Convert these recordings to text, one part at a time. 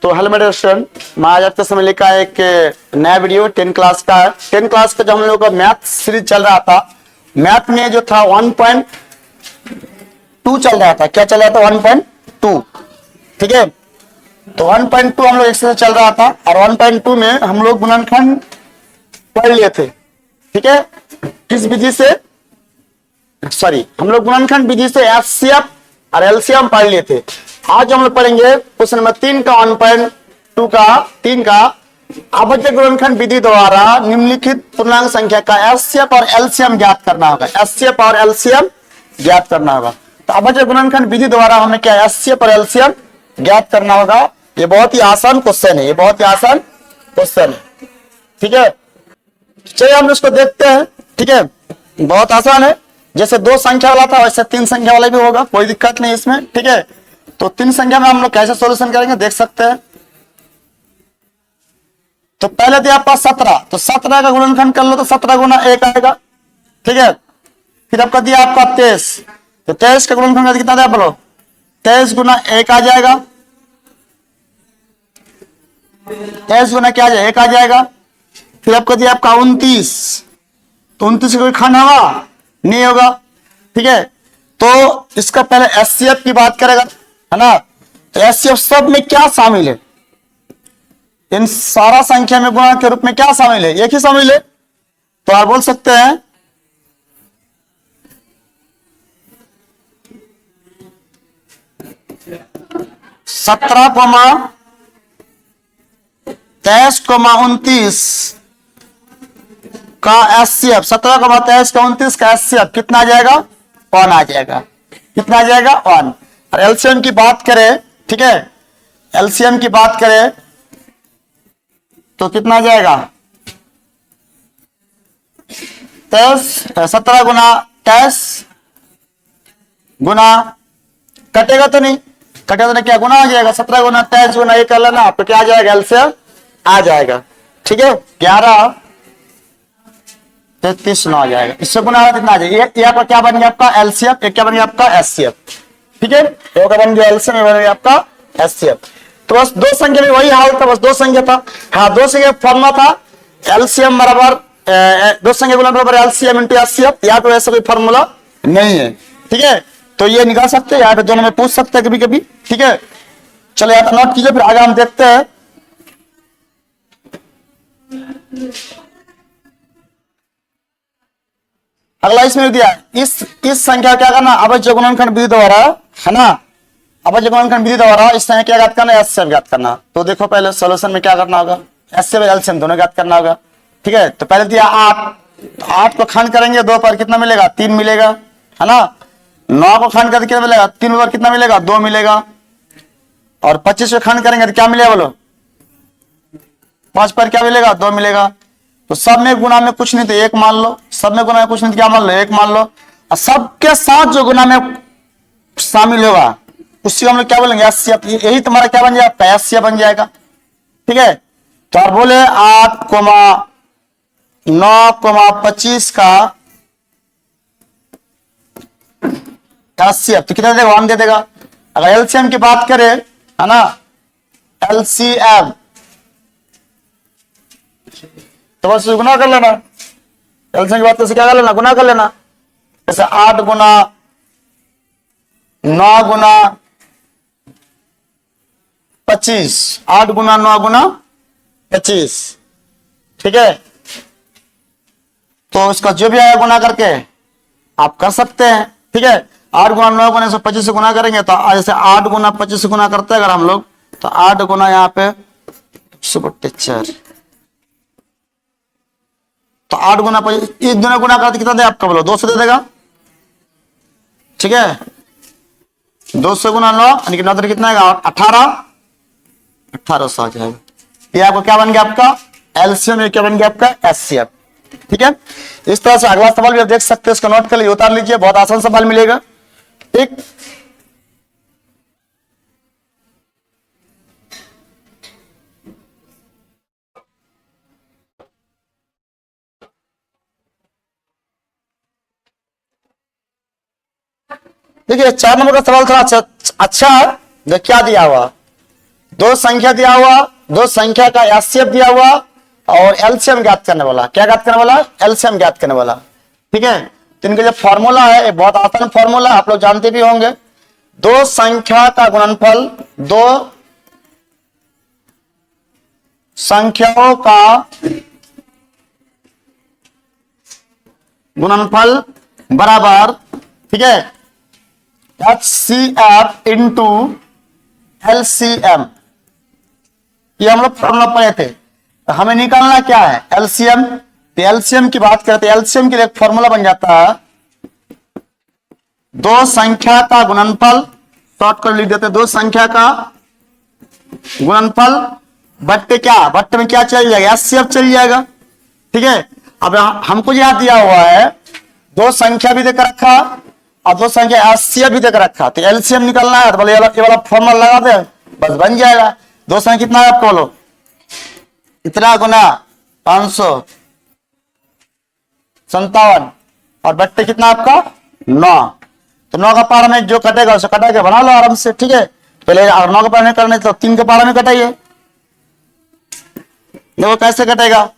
तो हेलो मेरे स्टूडेंट, मैं आज आपके समय लेकर एक नया वीडियो 10 क्लास का है। 10 क्लास का जो हम लोग का मैथ सीरीज चल रहा था, मैथ में जो था 1.2 चल रहा था। क्या चल रहा था? 1.2। ठीक है, तो 1.2 हम लोग एक्सरसाइज चल रहा था और 1.2 में हम लोग गुणनखंड पढ़ लिए थे। ठीक है, किस विधि से? सॉरी, हम लोग गुणनखंड विधि से एचसीएफ और एलसीएम पढ़ लिए थे। आज हम लोग पढ़ेंगे क्वेश्चन नंबर 3 का 1.2 का 3 का अभज्य गुणनखंड विधि द्वारा निम्नलिखित पूर्णांक संख्या का एचसीएफ और एलसीएम ज्ञात करना होगा। एचसीएफ और एलसीएम ज्ञात करना होगा। तो अभज्य गुणनखंड विधि द्वारा हमें क्या एचसीएफ और एलसीएम ज्ञात करना होगा। ये बहुत ही आसान क्वेश्चन है, ये बहुत ही आसान क्वेश्चन है। ठीक है, चलिए हम इसको देखते हैं। ठीक है, बहुत आसान है। जैसे 2 संख्या वाला था वैसे 3 संख्या वाला भी होगा, कोई दिक्कत नहीं इसमें। ठीक है, तो 3 संख्या में हम लोग कैसे सॉल्यूशन करेंगे देख सकते हैं। तो पहले दिया आपका 17, तो 17 का गुणनखंड कर लो तो 17 गुना 1 आएगा। ठीक है, फिर आपका दिया आपका 23, तो 23 का गुणनखंड कितना दिया बोलो? 23 गुना 1 आ जाएगा। 23 गुना क्या आ जाएगा? 1 आ जाएगा। फिर आपको दिया आपका 29, तो 29 का कोई खंड होगा? नहीं होगा। ठीक है, तो इसका पहले एचसीएफ की बात करेगा, है ना। तो एचसीएफ सब में क्या शामिल है? इन सारा संख्या में गुणा के रूप में क्या शामिल है? एक ही शामिल है। तो आप बोल सकते हैं 17, 23, 29 का एचसीएफ, 17, 23, 29 का एचसीएफ कितना आ जाएगा? 1 आ जाएगा। कितना आ जाएगा? 1। और एलसीएम की बात करें, ठीक है, एलसीएम की बात करें तो कितना आ जाएगा? 17 गुना 23 गुना, कटेगा तो नहीं? कटेगा तो नहीं, क्या गुना हो जाएगा? 17 गुना 23 गुना 1 कर लेना तो क्या आ जाएगा? एलसीएम आ जाएगा। ठीक है, 11 33 9 आ जाएगा। इससे गुना कितना आ जाएगा? ये आपका क्या बन गया? आपका एलसीएफ। एक क्या बन गया? आपका एचसीएफ। ठीक है, एक बन गया एलसीएम, बन गया आपका एचसीएफ। तो बस 2 संख्या में वही हाल था, बस 2 संख्या था। हाँ, 2 संख्या फॉर्मूला था एलसीएम बराबर 2 संख्या गुना बराबर एलसीएम इंटू एचसीएफ। यहाँ पे वैसा कोई फॉर्मूला नहीं है। ठीक है, तो ये निकाल सकते हैं, यहाँ पे दोनों में पूछ सकते हैं कभी कभी। ठीक है, चलो यहाँ पे नोट कीजिए, फिर आगे हम देखते हैं। अगला इसमें दिया इस संख्या क्या करना? अभज्य गुणनखंड विधि द्वारा, है ना, अभज्य गुणनखंड विधि द्वारा इस संख्या क्या ज्ञात करना? एचसीएफ ज्ञात करना। तो देखो पहले सॉल्यूशन में क्या करना होगा? एचसीएफ और एलसीएम दोनों ज्ञात करना होगा। ठीक है, तो पहले दिया 8, तो 8 को खंड करेंगे 2 पर कितना मिलेगा? 3 मिलेगा, है ना। 9 को खंड करके कितना मिलेगा? 3 पर कितना मिलेगा? 2 मिलेगा। और 25 को खंड करेंगे तो क्या मिलेगा बोलो? 5 पर क्या मिलेगा? 2 मिलेगा। तो सब में गुना में कुछ नहीं तो 1 मान लो, सब में गुना में कुछ नहीं तो क्या मान लो? 1 मान लो। और सबके साथ जो गुना में शामिल होगा उससे हम लोग क्या बोलेंगे? एचसीएफ। यही तुम्हारा क्या बन जाएगा? एचसीएफ बन जाएगा। ठीक है, तो आप बोले 8, 9, 25 का एचसीएफ तो कितना देगा? 1 दे देगा। अगर एलसीएम की बात करें, है ना, एलसीएम तो बस गुना कर लेना। एलसीएम की बात तो क्या कर लेना? गुना कर लेना। जैसे 8 गुना 9 गुना 25, 8 गुना 9 गुना 25। ठीक है, तो इसका जो भी आया गुना करके आप कर सकते हैं। ठीक है, 8 गुना 9 गुना 125 से गुना करेंगे तो जैसे 8 गुना 25 से गुना करते हैं अगर हम लोग, तो 8 गुना यहाँ पे 142, तो 8 गुना 25 इस दोनों गुना करते कितना दे आपका बोलो? 200 दे देगा। ठीक है, 200 गुना 9 यानी कि 9 कितना आएगा? 1800 आ जाएगा। ये आपको क्या बन गया? आपका एलसीएम। ये क्या बन गया? आपका एचसीएफ। ठीक है, इस तरह से अगला सवाल भी आप देख सकते हैं, इसको नोट कर लीजिए, उतार लीजिए, बहुत आसान सवाल मिलेगा। ठीक, देखिए 4 नंबर का सवाल थोड़ा अच्छा है। क्या दिया हुआ? दो संख्या दिया हुआ, दो संख्या का एचसीएफ दिया हुआ और एलसीएम ज्ञात करने वाला। क्या ज्ञात करने वाला? एलसीएम ज्ञात करने वाला। ठीक है, तो इनका जो फॉर्मूला है बहुत आसान फॉर्मूला, आप लोग जानते भी होंगे। दो संख्या का गुणनफल, दो संख्याओं का गुणनफल बराबर, ठीक है, HCF इंटू LCM। ये हम लोग फॉर्मूला पढ़े थे। तो हमें निकालना क्या है? एलसीएम। तो एलसीएम की बात करते हैं, एलसीएम के लिए एक फॉर्मूला बन जाता है, दो संख्या का गुणनफल, शॉर्ट कर लिख देते, दो संख्या का गुणनफल बट्टे क्या, बट्टे में क्या चल जाएगा? एचसीएफ चल जाएगा। ठीक है, अब हमको यहां दिया हुआ है दो संख्या भी देकर रखा और दो संख्या एचसीएफ भी देकर रखा, तो एलसीएम निकालना है, तो बोले ये वाला फॉर्मूला लगा दे, बस बन जाएगा। दो संख्या कितना है आपको बोलो? इतना गुना 557 और बट्टे कितना आपका? 9। तो 9 का पारा में जो कटेगा उसे कटा के बना लो आराम से। ठीक है, पहले 9 का पारा में करने तो 3 के पारा में कटाइए। देखो कैसे कटेगा,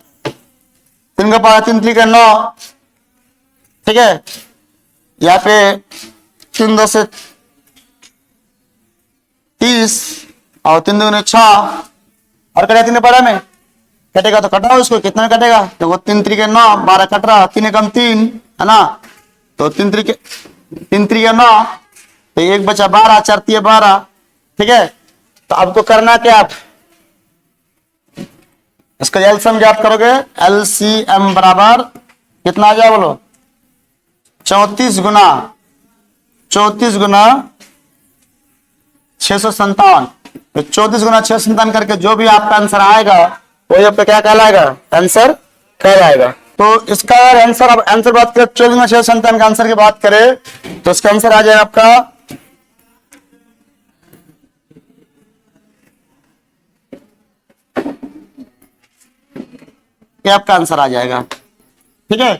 3 का पारा 3 3 9। ठीक है, यहाँ पे 3 2 से 30 और 3 2 6 और कटा 3 पारा में कटेगा, तो कटाओ उसको, कितना में कटेगा? देखो 3 3 9, 12 कट रहा, 3 कम 3 है ना, तो 3 3 9, तो 1 बचा 12, 4 3 12। ठीक है, तो आपको करना क्या, आप इसका एलसीएम ज्ञात करोगे। एलसीएम बराबर कितना आ जाए बोलो? 34 गुना 657। तो 34 गुना 657 करके जो भी आपका आंसर आएगा वही आपका क्या कहलाएगा? आंसर कहलाएगा। तो इसका आंसर, अब आंसर बात करें 24 गुना 657 का आंसर की बात करें तो इसका आंसर आ जाएगा आपका क्या, आपका आंसर आ जाएगा। ठीक है,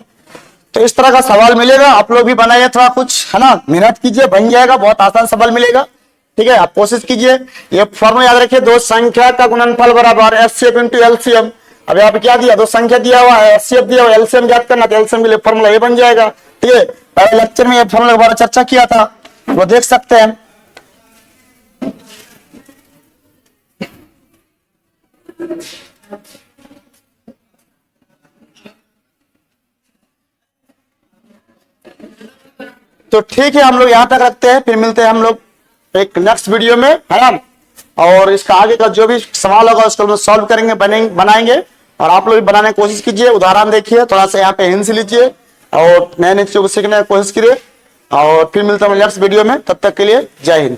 तो इस तरह का सवाल मिलेगा, आप लोग भी बनाइए थोड़ा कुछ, है ना, मेहनत कीजिए, बन जाएगा, बहुत आसान सवाल मिलेगा। ठीक है, आप कोशिश कीजिए। ये फॉर्मूला याद रखिए, दो संख्या का गुणनफल बराबर एचसीएफ इंटू एलसीएम। अब यहाँ पे क्या दिया? दो संख्या दिया हुआ है, एचसीएफ दिया हुआ है, एलसीएम ज्ञात करना, तो एलसीएम के लिए फॉर्मूला ये बन जाएगा। ठीक है, पहले लेक्चर में ये फॉर्मूला के बारे में चर्चा किया था, वो देख सकते हैं। तो ठीक है, हम लोग यहां तक रखते हैं, फिर मिलते हैं हम लोग एक नेक्स्ट वीडियो में, है ना। और इसका आगे का जो भी सवाल होगा उसको हम सॉल्व करेंगे, बनाएंगे, और आप लोग भी बनाने की कोशिश कीजिए, उदाहरण देखिए, थोड़ा सा यहाँ पे हिंस लीजिए और नए नए चीजों को सीखने की कोशिश कीजिए। और फिर मिलते हैं नेक्स्ट वीडियो में, तब तक के लिए जय हिंद।